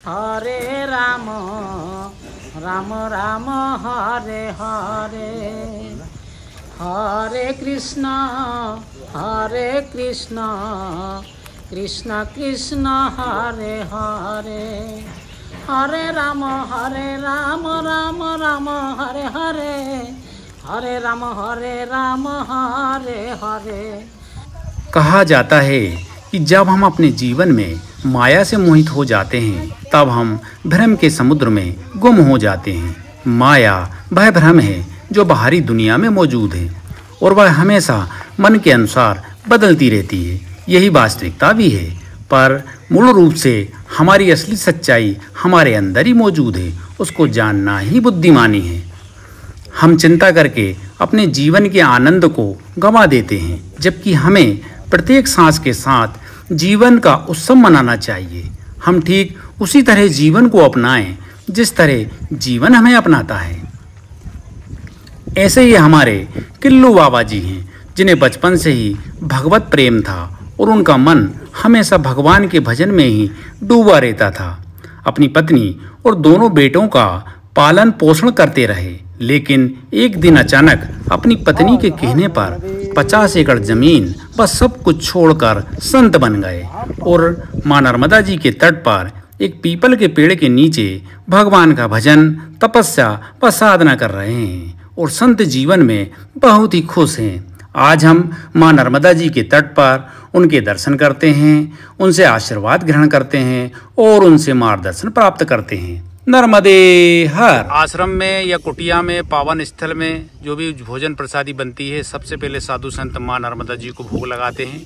हरे राम राम राम हरे हरे, हरे कृष्ण कृष्ण कृष्ण हरे हरे, हरे राम राम राम हरे हरे, हरे राम हरे हरे। कहा जाता है कि जब हम अपने जीवन में माया से मोहित हो जाते हैं तब हम भ्रम के समुद्र में गुम हो जाते हैं। माया वह भ्रम है जो बाहरी दुनिया में मौजूद है और वह हमेशा मन के अनुसार बदलती रहती है। यही वास्तविकता भी है, पर मूल रूप से हमारी असली सच्चाई हमारे अंदर ही मौजूद है। उसको जानना ही बुद्धिमानी है। हम चिंता करके अपने जीवन के आनंद को गंवा देते हैं, जबकि हमें प्रत्येक सांस के साथ जीवन का उत्सव मनाना चाहिए। हम ठीक उसी तरह जीवन को अपनाएं जिस तरह जीवन हमें अपनाता है। ऐसे ही हमारे किल्लू बाबा जी हैं, जिन्हें बचपन से ही भगवत प्रेम था और उनका मन हमेशा भगवान के भजन में ही डूबा रहता था। अपनी पत्नी और दोनों बेटों का पालन पोषण करते रहे, लेकिन एक दिन अचानक अपनी पत्नी के कहने पर 50 एकड़ जमीन व सब कुछ छोड़कर संत बन गए और मां नर्मदा जी के तट पर एक पीपल के पेड़ के नीचे भगवान का भजन, तपस्या व साधना कर रहे हैं और संत जीवन में बहुत ही खुश हैं। आज हम मां नर्मदा जी के तट पर उनके दर्शन करते हैं, उनसे आशीर्वाद ग्रहण करते हैं और उनसे मार्गदर्शन प्राप्त करते हैं। नर्मदे हर। आश्रम में या कुटिया में, पावन स्थल में जो भी भोजन प्रसादी बनती है, सबसे पहले साधु संत मां नर्मदा जी को भोग लगाते हैं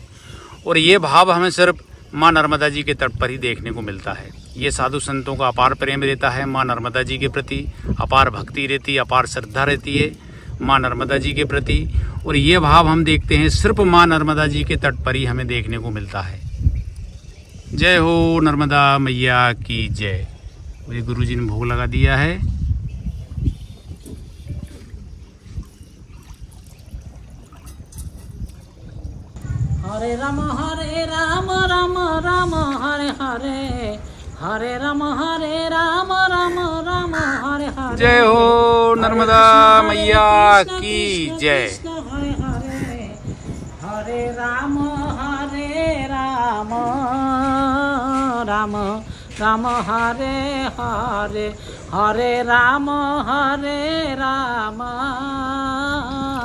और ये भाव हमें सिर्फ मां नर्मदा जी के तट पर ही देखने को मिलता है। ये साधु संतों का अपार प्रेम रहता है, मां नर्मदा जी के प्रति अपार भक्ति रहती है, अपार श्रद्धा रहती है मां नर्मदा जी के प्रति, और ये भाव हम देखते हैं सिर्फ मां नर्मदा जी के तट पर ही हमें देखने को मिलता है। जय हो नर्मदा मैया की जय। और ये गुरु जी ने भोग लगा दिया है। हरे राम राम राम हरे हरे, हरे राम राम हरे हरे। जय हो नर्मदा मैया की जय। हरे हरे, हरे राम राम राम हरे हरे, हरे राम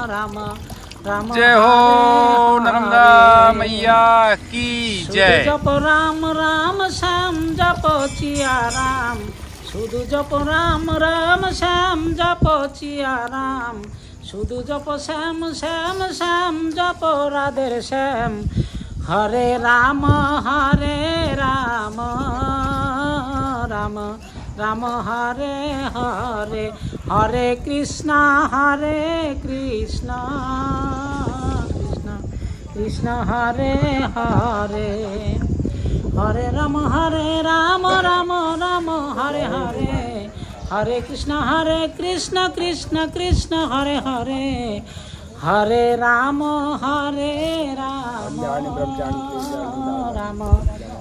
राम राम। जय हो नर्मदा मैया की जय। जप राम राम श्याम जप चिया राम, शुधु जप राम राम श्याम जप चिया राम, शुधु जप श्याम श्याम श्याम जप राधे श्याम। हरे राम राम राम हरे हरे, हरे कृष्ण कृष्ण कृष्ण हरे हरे, हरे राम राम राम हरे हरे, हरे कृष्ण कृष्ण कृष्ण हरे हरे, हरे राम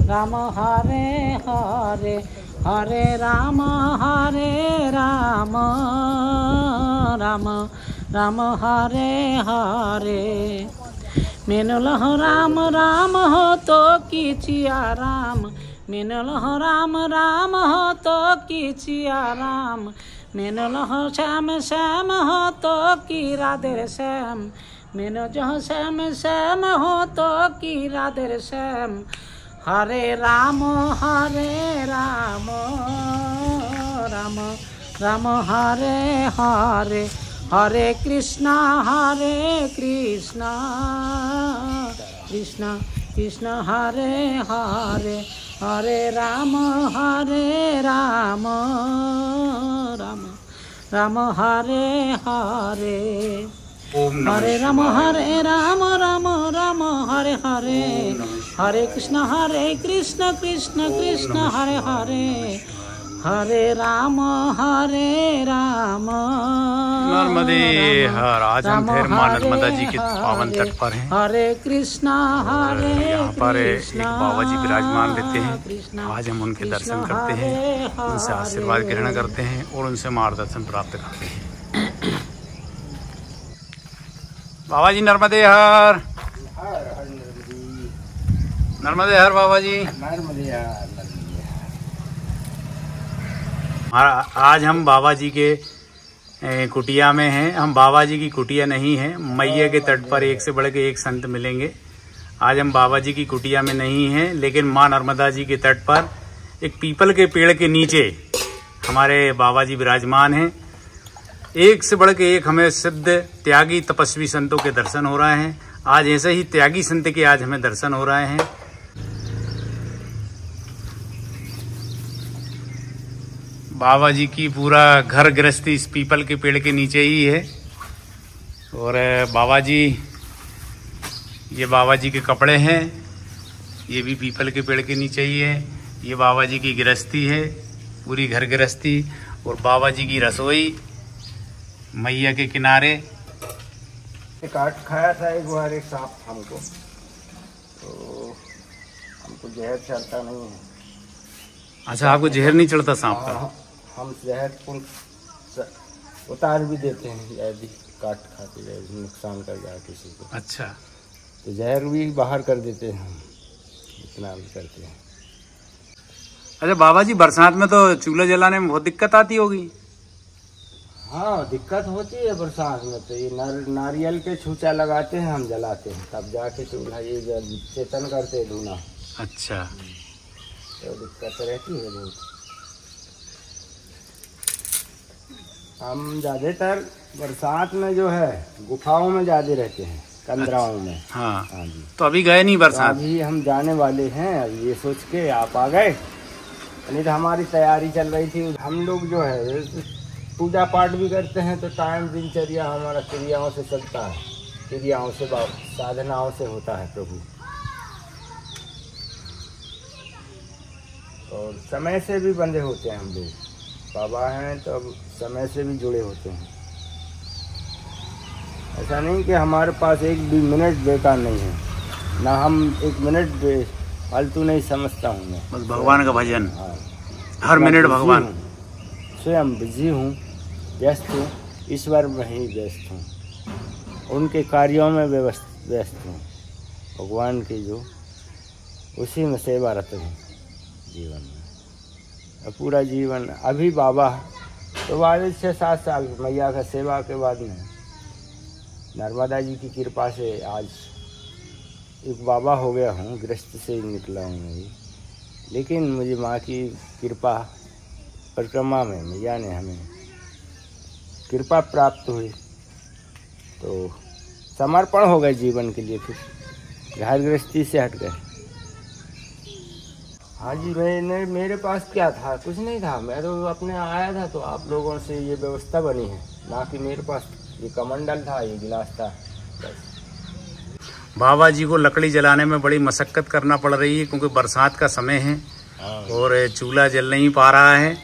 राम हरे हरे, हरे राम राम हरे हरे। मैंने लह राम राम हो तो कीचिया राम, मैंने लह राम राम हो तो कीचिया राम, मैंने लह श्याम श्याम हो तो की राधे श्याम, मैंने जो श्याम श्याम हो तो की राधे श्याम। हरे राम राम राम हरे हरे, हरे कृष्ण कृष्ण कृष्ण हरे हरे, हरे राम राम हरे हरे, हरे राम राम हरे हरे, हरे कृष्ण कृष्ण कृष्ण हरे हरे, हरे राम नर्मदे हर। आज हम फिर माँ नर्मदा जी के पावन तट पर हैं। हरे कृष्णा हरे यहाँ पर एक बाबा जी विराजमान रहते हैं। आज हम उनके दर्शन करते हैं, उनसे आशीर्वाद ग्रहण करते हैं और उनसे मार्गदर्शन प्राप्त करते हैं। बाबा जी नर्मदे हर। नर्मदे हर बाबा जी। आज हम बाबा जी के कुटिया में हैं। हम बाबा जी की कुटिया नहीं है, मैया के तट पर एक से बढ़ के एक संत मिलेंगे। आज हम बाबा जी की कुटिया में नहीं हैं, लेकिन माँ नर्मदा जी के तट पर एक पीपल के पेड़ के नीचे हमारे बाबा जी विराजमान हैं। एक से बढ़ के एक हमें सिद्ध त्यागी तपस्वी संतों के दर्शन हो रहे हैं। आज ऐसे ही त्यागी संत के आज हमें दर्शन हो रहे हैं। बाबा जी की पूरा घर गृहस्थी इस पीपल के पेड़ के नीचे ही है। और बाबा जी, ये बाबा जी के कपड़े हैं, ये भी पीपल के पेड़ के नीचे ही है। ये बाबा जी की गृहस्थी है, पूरी घर गृहस्थी। और बाबा जी की रसोई मैया के किनारे। काट खाया था एक बार एक सांप हमको, तो हमको जहर चलता नहीं है। अच्छा, आपको जहर नहीं चढ़ता सांप का? हम जहर उतार भी देते हैं यदि काट खाते रहे, नुकसान कर जाए किसी को। अच्छा, तो जहर भी बाहर कर देते हैं हम, इतना भी करते हैं। अच्छा बाबा जी, बरसात में तो चूल्हा जलाने में बहुत दिक्कत आती होगी? हाँ, दिक्कत होती है बरसात में। तो ये नारियल के छूचा लगाते हैं, हम जलाते हैं, तब जाके चूल्हा ये चेतन करते हैं धुना। अच्छा, तो दिक्कत रहती है बहुत। हम ज़्यादातर बरसात में जो है गुफाओं में ज़्यादा रहते हैं, कंदराओं में। हाँ हाँ जी। तो अभी गए नहीं बरसात? तो अभी हम जाने वाले हैं, ये सोच के आप आ गए। नहीं तो हमारी तैयारी चल रही थी। हम लोग जो है पूजा पाठ भी करते हैं, तो टाइम दिनचर्या हमारा क्रियाओं से चलता है, क्रियाओं से साधनाओं से होता है प्रभु। और समय से भी बंधे होते हैं हम लोग, बाबा हैं तो अब समय से भी जुड़े होते हैं। ऐसा नहीं कि हमारे पास एक भी मिनट बेकार नहीं है, ना हम एक मिनट फालतू नहीं समझता हूँ मैं। बस भगवान का भजन। हाँ, हर मिनट भगवान। स्वयं बिजी हूँ, व्यस्त हूँ, ईश्वर में ही व्यस्त हूँ, उनके कार्यों में व्यस्त हूँ, भगवान की जो उसी में सेवारत हूँ जीवन में। पूरा जीवन अभी बाबा तो बाद 6-7 साल मैया का सेवा के बाद में नर्मदा जी की कृपा से आज एक बाबा हो गया हूँ, गृहस्थ से निकला हूँ मैं। लेकिन मुझे माँ की कृपा परिक्रमा में मैया ने हमें कृपा प्राप्त हुई, तो समर्पण हो गए जीवन के लिए। फिर घर गृहस्थी से हट गए। हाँ जी, मेरे पास क्या था, कुछ नहीं था। मैं तो अपने आया था, तो आप लोगों से ये व्यवस्था बनी है, ना कि मेरे पास ये कमंडल था, ये गिलास था बस। बाबा जी को लकड़ी जलाने में बड़ी मशक्कत करना पड़ रही है, क्योंकि बरसात का समय है और चूल्हा जल नहीं पा रहा है।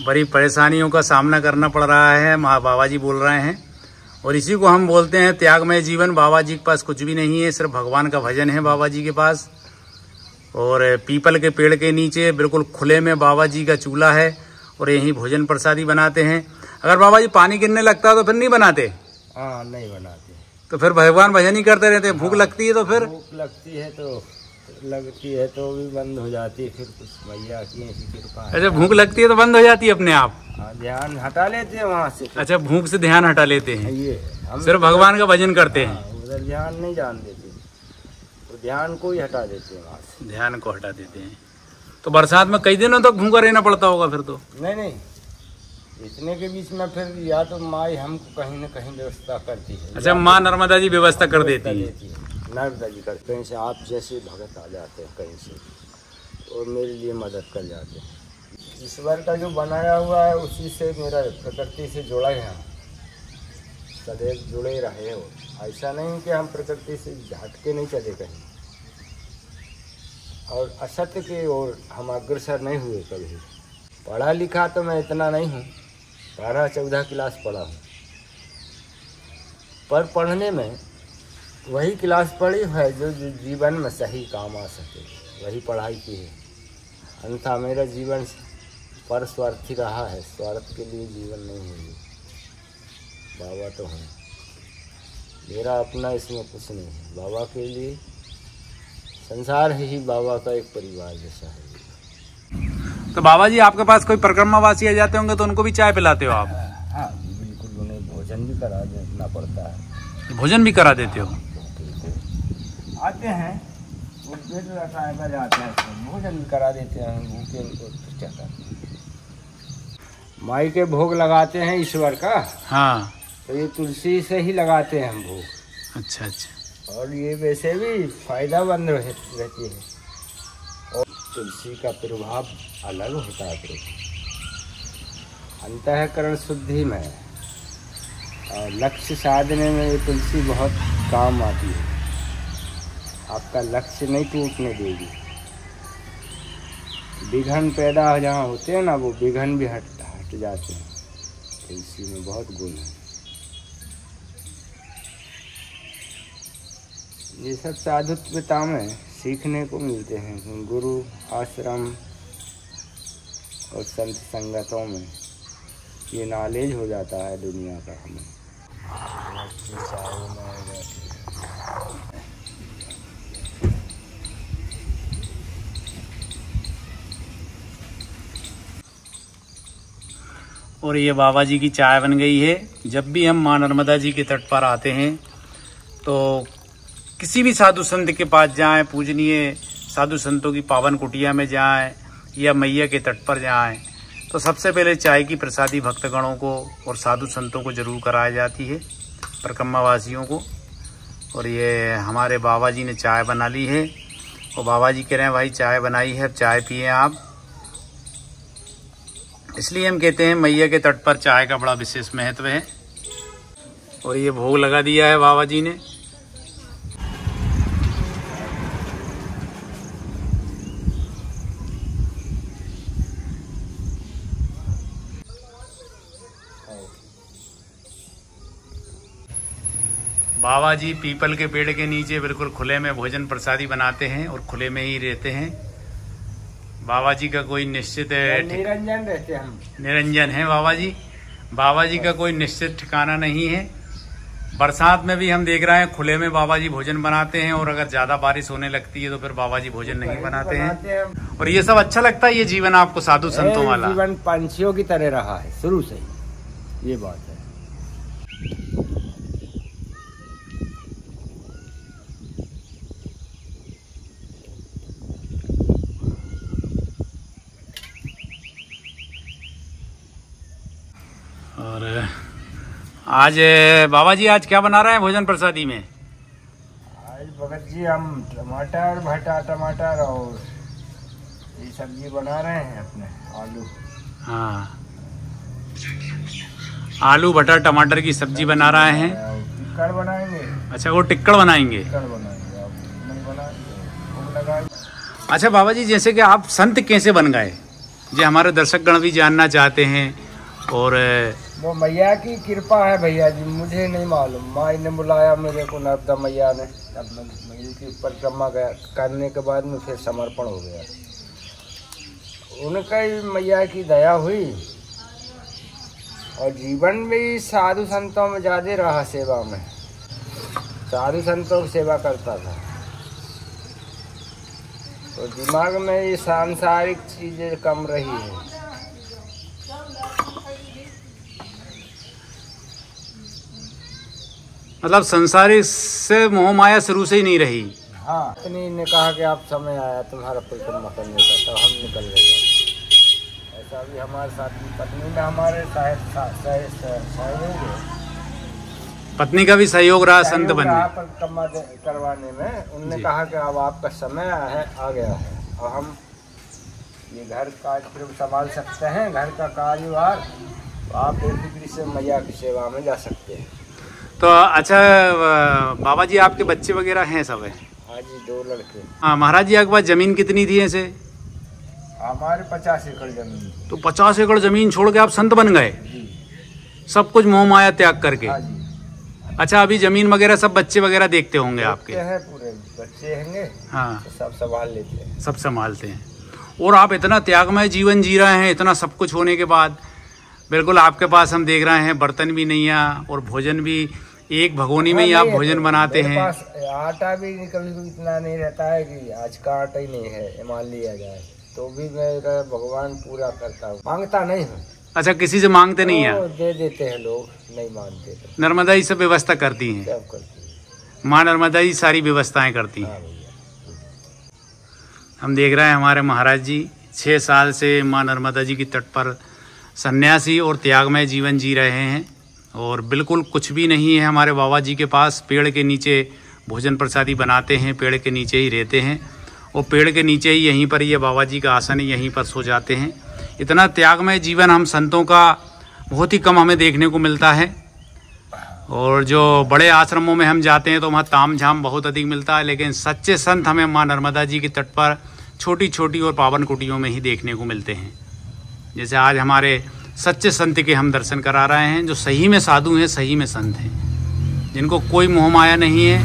बड़ी परेशानियों का सामना करना पड़ रहा है, बाबा जी बोल रहे हैं। और इसी को हम बोलते हैं त्यागमय जीवन। बाबा जी के पास कुछ भी नहीं है, सिर्फ भगवान का भजन है बाबा जी के पास। और पीपल के पेड़ के नीचे बिल्कुल खुले में बाबा जी का चूल्हा है, और यहीं भोजन प्रसादी बनाते हैं। अगर बाबा जी पानी गिरने लगता है तो फिर नहीं बनाते? हाँ, नहीं बनाते। तो फिर भगवान भजन ही करते रहते हैं। भूख लगती है तो फिर? भूख लगती है तो भी बंद हो जाती है, फिर कुछ मैया की ऐसी कृपा है। अच्छा, भूख लगती है तो बंद हो जाती है अपने आप? ध्यान हटा लेते हैं वहाँ से। अच्छा, भूख से ध्यान हटा लेते हैं, ये हम सिर्फ भगवान का भजन करते हैं। उधर ध्यान नहीं जान देते, तो ध्यान को ही हटा देते हैं वहाँ से। ध्यान को हटा देते हैं। तो बरसात में कई दिनों तक भूखा रहना पड़ता होगा फिर तो? नहीं, इतने के बीच में फिर या तो माँ हमको कहीं न कहीं व्यवस्था करती है। अच्छा, माँ नर्मदा जी व्यवस्था कर देती है। नर्मदा जी कर, कहीं से आप जैसे भगत आ जाते हैं कहीं से, और मेरे लिए मदद कर जाते हैं। ईश्वर का जो बनाया हुआ है उसी से मेरा प्रकृति से जुड़ा है, सदैव जुड़े रहे हो। ऐसा नहीं कि हम प्रकृति से हट के नहीं चले कहीं। और असत्य की ओर हम अग्रसर नहीं हुए कभी। पढ़ा लिखा तो मैं इतना नहीं हूँ, 12-14 क्लास पढ़ा हूँ, पर पढ़ने में वही क्लास पढ़ी है जो जीवन में सही काम आ सके, वही पढ़ाई की है। अन्यथा मेरा जीवन पर स्वार्थी रहा है, स्वार्थ के लिए जीवन नहीं है। बाबा तो हैं, मेरा अपना इसमें कुछ नहीं है। बाबा के लिए संसार ही बाबा का एक परिवार जैसा है। तो बाबा जी आपके पास कोई परिक्रमावासी आ जाते होंगे तो उनको भी चाय पिलाते हो आप? हाँ बिल्कुल, उन्हें भोजन भी करा देना पड़ता है। भोजन भी करा देते हो? आते हैं वो पेट रखा जाते हैं, भोजन भी करा देते हैं, भूखे उनको क्या करते हैं। माई के भोग लगाते हैं ईश्वर का। हाँ, तो ये तुलसी से ही लगाते हैं हम भोग। अच्छा अच्छा। और ये वैसे भी फायदामंद रहती है, और तुलसी का प्रभाव अलग होता है। अंतःकरण शुद्धि में और लक्ष्य साधने में ये तुलसी बहुत काम आती है। आपका लक्ष्य नहीं टूटने देगी। विघन पैदा जहाँ होते हैं ना, वो विघन भी हट जाते हैं। तुलसी में बहुत गुण है। ये सब साधुत्वता में सीखने को मिलते हैं। गुरु आश्रम और संत संगतों में ये नॉलेज हो जाता है दुनिया का हमें। और ये बाबा जी की चाय बन गई है। जब भी हम माँ नर्मदा जी के तट पर आते हैं तो किसी भी साधु संत के पास जाएं, पूजनीय साधु संतों की पावन कुटिया में जाएं या मैया के तट पर जाएं, तो सबसे पहले चाय की प्रसादी भक्तगणों को और साधु संतों को जरूर कराई जाती है, परिक्रमावासियों को। और ये हमारे बाबा जी ने चाय बना ली है और बाबा जी कह रहे हैं भाई चाय बनाई है, अब चाय पिए आप। इसलिए हम कहते हैं मैया के तट पर चाय का बड़ा विशेष महत्व है। और ये भोग लगा दिया है बाबा जी ने। बाबा जी पीपल के पेड़ के नीचे बिल्कुल खुले में भोजन प्रसादी बनाते हैं और खुले में ही रहते हैं। बाबा जी का कोई निश्चित निरंजन रहते हैं हम, निरंजन है बाबा जी। बाबा जी का कोई निश्चित ठिकाना नहीं है। बरसात में भी हम देख रहे हैं खुले में बाबा जी भोजन बनाते हैं, और अगर ज्यादा बारिश होने लगती है तो फिर बाबा जी भोजन नहीं बनाते हैं। और ये सब अच्छा लगता है, ये जीवन आपको साधु संतों वाला। जीवन पंछियों की तरह रहा है शुरू से ही, ये बात है। और आज बाबा जी आज क्या बना रहे हैं भोजन प्रसादी में? आज भगत जी हम टमाटर भटा टमाटर और ये सब्जी बना रहे हैं अपने आलू। हाँ, आलू भटा टमाटर की सब्जी बना रहे हैं। टिक्कड़ बनाएंगे। अच्छा, वो टिक्कड़ बनाएंगे। अच्छा बाबा जी, जैसे कि आप संत कैसे बन गए, जो हमारे दर्शकगण भी जानना चाहते हैं। और वो मैया की कृपा है भैया जी, मुझे नहीं मालूम। माई ने बुलाया मेरे को, नर्मदा मैया ने। अब मैं की परिक्रमा करने के बाद में फिर समर्पण हो गया। उनका ही मैया की दया हुई और जीवन भी साधु संतों में ज्यादा रहा, सेवा में। साधु संतों की सेवा करता था तो दिमाग में ये सांसारिक चीजें कम रही है। मतलब संसारिक से मोह माया शुरू से ही नहीं रही। हाँ, पत्नी ने कहा कि आप समय आया तुम्हारा परिक्रमा करने का, तब हम निकल गए। ऐसा भी हमारे साथ, पत्नी में हमारे सहयोग है। पत्नी का भी सहयोग रहा संत बनने, परिक्रमा करवाने में। उनने कहा कि अब आपका समय आ गया है, और हम ये घर काज फिर संभाल सकते हैं, घर का कार्यभार, तो आप बेफिक्री से मैया की सेवा में जा सकते हैं। तो अच्छा बाबा जी, आपके बच्चे वगैरह हैं सब है? आज ही 2 लड़के। हाँ महाराज जी, आपके पास जमीन कितनी थी ऐसे? हमारे 50 एकड़ जमीन थी। तो 50 एकड़ जमीन छोड़ के आप संत बन गए, जी। सब कुछ मोह माया त्याग करके? हाँ जी। अच्छा, अभी जमीन वगैरह सब बच्चे वगैरह देखते होंगे आपके? हैं, पूरे बच्चे होंगे। हाँ, तो सब संभाल लेते हैं। सब संभालते हैं। और आप इतना त्यागमय जीवन जी रहे हैं, इतना सब कुछ होने के बाद, बिल्कुल आपके पास हम देख रहे हैं बर्तन भी नहीं है और भोजन भी एक भगोनी में ही आप भोजन बनाते हैं। मेरे पास आटा भी कभी इतना नहीं रहता है कि आज का आटा ही नहीं है, मान लिया जाए, तो भी मेरा भगवान पूरा करता हूँ, मांगता नहीं हूँ। अच्छा, किसी से मांगते नहीं है? दे देते हैं लोग, नहीं मानते तो। नर्मदा ही सब व्यवस्था करती हैं? सब करती है माँ नर्मदा ही सारी व्यवस्थाएं करती हैं। हाँ भैया। हम देख रहे हैं हमारे महाराज जी 6 साल से माँ नर्मदा जी की तट पर सन्यासी और त्यागमय जीवन जी रहे हैं और बिल्कुल कुछ भी नहीं है हमारे बाबा जी के पास। पेड़ के नीचे भोजन प्रसादी बनाते हैं, पेड़ के नीचे ही रहते हैं और पेड़ के नीचे ही यहीं पर ये बाबा जी का आसन है, यहीं पर सो जाते हैं। इतना त्यागमय जीवन हम संतों का बहुत ही कम हमें देखने को मिलता है। और जो बड़े आश्रमों में हम जाते हैं तो वहाँ ताम झाम बहुत अधिक मिलता है, लेकिन सच्चे संत हमें माँ नर्मदा जी के तट पर छोटी छोटी और पावन कुटियों में ही देखने को मिलते हैं। जैसे आज हमारे सच्चे संत के हम दर्शन करा रहे हैं, जो सही में साधु हैं, सही में संत हैं, जिनको कोई मोह माया नहीं है।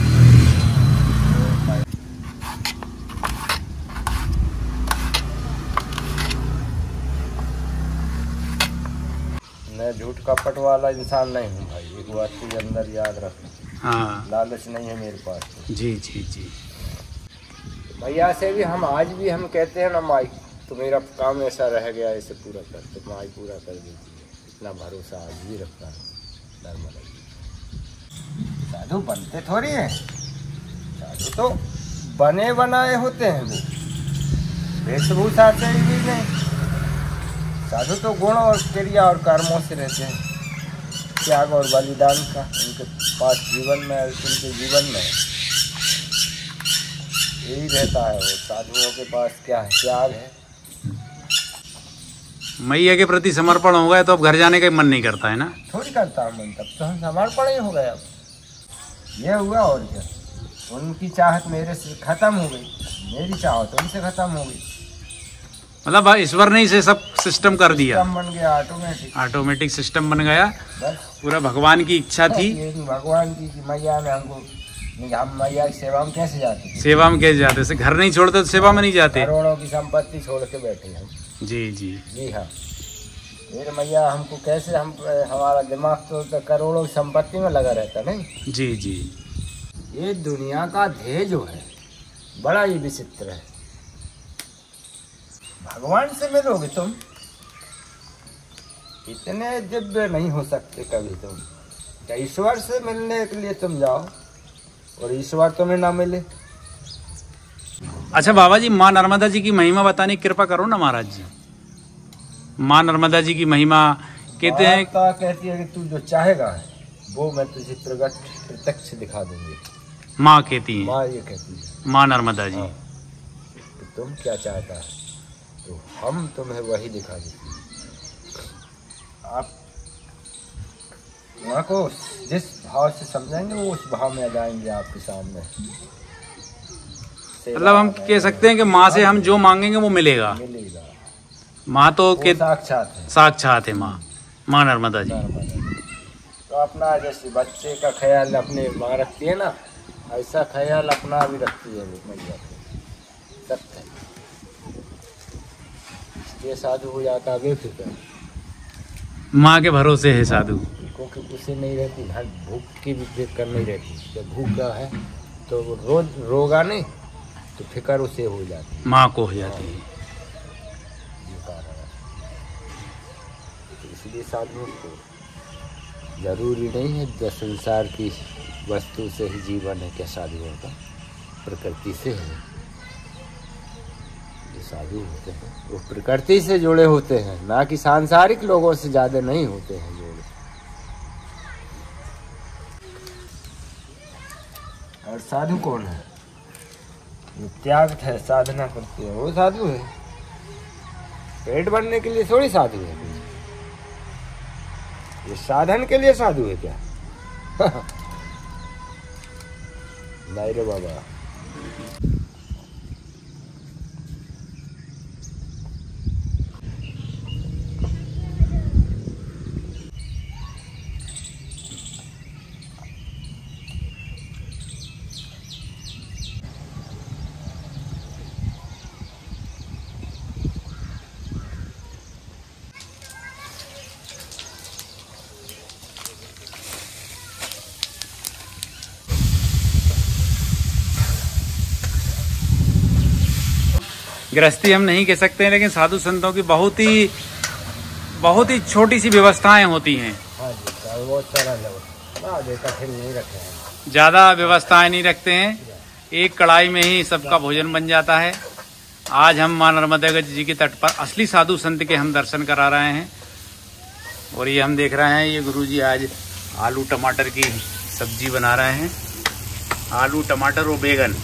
मैं झूठ कपट वाला इंसान नहीं हूँ भाई, एक बात के अंदर याद रख। हाँ, लालच नहीं है मेरे पास तो। जी जी जी। भैया से भी हम आज भी हम कहते हैं ना, माई तो मेरा काम ऐसा रह गया, इसे पूरा कर, तो माई पूरा कर देती है। इतना भरोसा आज भी रखता है नर्मदा जी। साधु बनते थोड़ी हैं, साधु तो बने बनाए होते हैं, वो वेशभूषा से ही भी नहीं। साधु तो गुण और क्रिया और कर्मों से रहते हैं, त्याग और बलिदान का उनके पास जीवन में, उनके जीवन में यही रहता है। और साधुओं के पास क्या है? त्याग है। मैया के प्रति समर्पण हो गया तो अब घर जाने का मन नहीं करता है ना? थोड़ी करता हूँ मन, तब तो हम समर्पण ही हो गया। ये हुआ और क्या, उनकी चाहत मेरे से खत्म हो गई, मेरी चाहत उनसे खत्म हो गई। मतलब ईश्वर ने इसे सब सिस्टम कर दिया, सिस्टम बन गया, ऑटोमेटिक सिस्टम बन गया। बस पूरा भगवान की इच्छा थी, भगवान की मैया ने हमको, हम मैया की सेवा में कैसे जाते? सेवा में कैसे जाते? से घर नहीं छोड़ते तो सेवा में नहीं जाते। करोड़ों की संपत्ति छोड़ के बैठे हम। जी जी जी हाँ, मेरे मैया हमको कैसे, हम हमारा दिमाग तो करोड़ों की संपत्ति में लगा रहता नहीं। जी जी। ये दुनिया का ध्येय जो है बड़ा ही विचित्र है। भगवान से मिलोगे तुम, इतने दिव्य नहीं हो सकते कभी तुम। क्या ईश्वर से मिलने के लिए तुम जाओ और ईश्वर तुम्हें ना मिले? अच्छा बाबा जी, माँ नर्मदा जी की महिमा बताने की कृपा करो ना महाराज जी। माँ नर्मदा जी की महिमा कहते हैं, कहती है कि तू जो चाहेगा वो मैं तुझे प्रत्यक्ष दिखा दूंगी। माँ कहती है, माँ ये कहती है, माँ नर्मदा जी। तो तुम क्या चाहता है तो हम तुम्हें वही दिखा देंगे। आप माँ को जिस भाव से समझेंगे वो उस भाव में आ जाएंगे आपके सामने। मतलब हम कह सकते हैं कि माँ से हम जो मांगेंगे वो मिलेगा। मिलेगा। माँ तो के साक्षात है, साक्षात है माँ, माँ नर्मदा जी। तो अपना जैसे बच्चे का ख्याल अपने माँ रखती है ना, ऐसा ख्याल अपना भी रखती है मैया। सत्य ये साधु हो जाता है बेफिक्र, माँ के भरोसे है साधु। क्योंकि उसे नहीं रहती, हर भूख की भी फिक्र नहीं रहती। जब भूख है तो रोज रोगा नहीं तो फिक्र उसे हो जाती, माँ को हो जाती है। ये कारण है। तो इसलिए साधुओं को जरूरी नहीं है जो संसार की वस्तु से ही जीवन है। क्या साधुओं का प्रकृति से है। जो साधु होते हैं वो प्रकृति से जुड़े होते हैं, ना कि सांसारिक लोगों से ज्यादा नहीं होते हैं जुड़े। और साधु कौन है? जो त्याग है, साधना करते हैं, वो साधु है। पेट भरने के लिए थोड़ी साधु है, ये साधन के लिए साधु है क्या? नहीं रे बाबा। गृहस्थी हम नहीं कह सकते हैं, लेकिन साधु संतों की बहुत ही छोटी सी व्यवस्थाएं होती हैं। हाँ जी, वो सरल है, कठिन नहीं रखे हैं, ज़्यादा व्यवस्थाएं नहीं रखते हैं, एक कढ़ाई में ही सबका भोजन बन जाता है। आज हम मां नर्मदा जी के तट पर असली साधु संत के हम दर्शन करा रहे हैं। और ये हम देख रहे हैं, ये गुरुजी आज आलू टमाटर की सब्जी बना रहे हैं, आलू टमाटर और बैगन।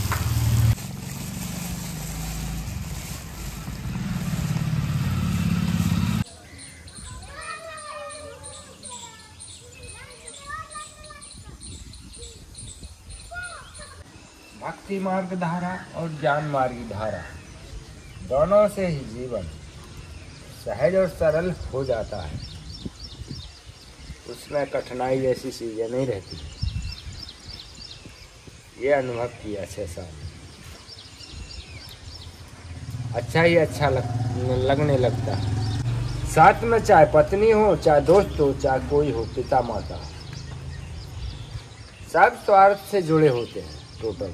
भक्ति मार्ग धारा और ज्ञान मार्ग धारा दोनों से ही जीवन सहज और सरल हो जाता है। उसमें कठिनाई जैसी चीजें नहीं रहती। ये अनुभव किया 6 साल। अच्छा ही अच्छा लगने लगता है। साथ में चाहे पत्नी हो, चाहे दोस्त हो, चाहे कोई हो, पिता माता, सब स्वार्थ से जुड़े होते हैं टोटल।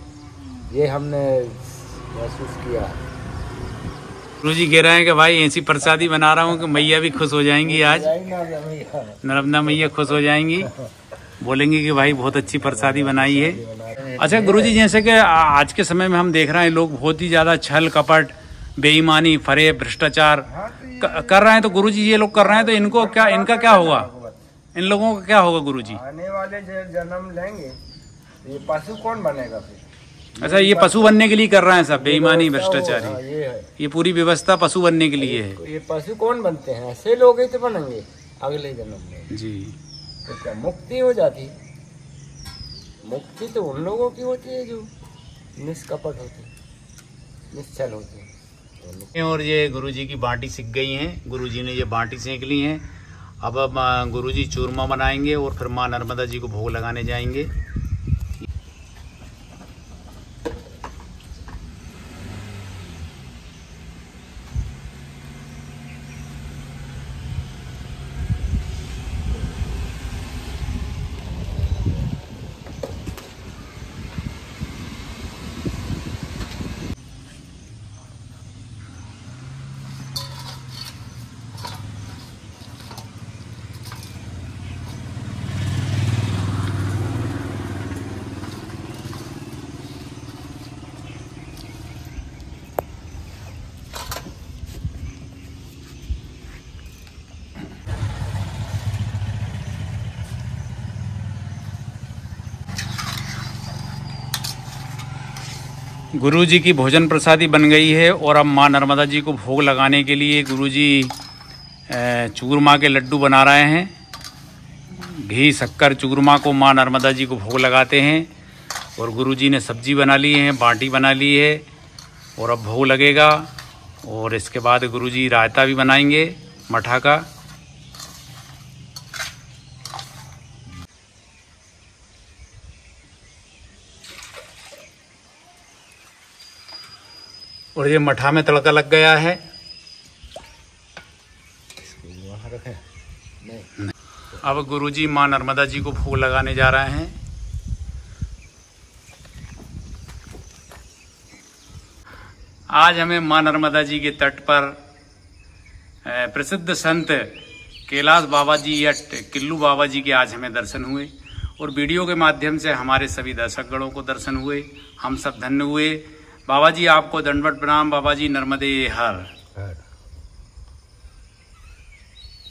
ये हमने महसूस किया। गुरुजी कह रहे हैं कि भाई ऐसी प्रसादी बना रहा हूँ कि मैया भी खुश हो जाएंगी। आज नर्मदा मैया खुश हो जाएंगी, बोलेंगे कि भाई बहुत अच्छी प्रसादी बनाई है। अच्छा गुरुजी, जैसे कि आज के समय में हम देख रहे हैं लोग बहुत ही ज्यादा छल कपट, बेईमानी, फरेब, भ्रष्टाचार कर रहे हैं। तो गुरुजी ये लोग कर रहे हैं तो इनको क्या, इनका क्या होगा, इन लोगों का क्या होगा गुरुजी? आने वाले जो जन्म लेंगे ये पशु कौन बनेगा फिर? अच्छा, ये पशु बनने के लिए कर रहे हैं सब, बेईमानी भ्रष्टाचारी। हाँ, ये पूरी व्यवस्था पशु बनने के लिए है। ये पशु कौन बनते हैं? ऐसे लोग ही तो बनेंगे अगले जन्म में जी। तो क्या मुक्ति हो जाती? मुक्ति तो उन लोगों की होती है जो निष्कपट होते, निश्चल होते। और ये गुरुजी की बाटी सिक गई हैं, गुरुजी ने ये बाटी सेक ली हैं। अब गुरुजी चूरमा बनाएंगे और फिर माँ नर्मदा जी को भोग लगाने जाएंगे। गुरुजी की भोजन प्रसादी बन गई है और अब माँ नर्मदा जी को भोग लगाने के लिए गुरुजी चूरमा के लड्डू बना रहे हैं। घी शक्कर चूरमा को माँ नर्मदा जी को भोग लगाते हैं। और गुरुजी ने सब्जी बना ली है, बाटी बना ली है और अब भोग लगेगा। और इसके बाद गुरुजी रायता भी बनाएंगे मठा का। और ये मठा में तड़का लग गया है। अब गुरुजी माँ नर्मदा जी को भोग लगाने जा रहे हैं। आज हमें माँ नर्मदा जी के तट पर प्रसिद्ध संत कैलाश बाबा जी या किल्लू बाबा जी के आज हमें दर्शन हुए और वीडियो के माध्यम से हमारे सभी दर्शकगणों को दर्शन हुए। हम सब धन्य हुए। बाबा जी आपको दंडवत प्रणाम। बाबा जी नर्मदे हर।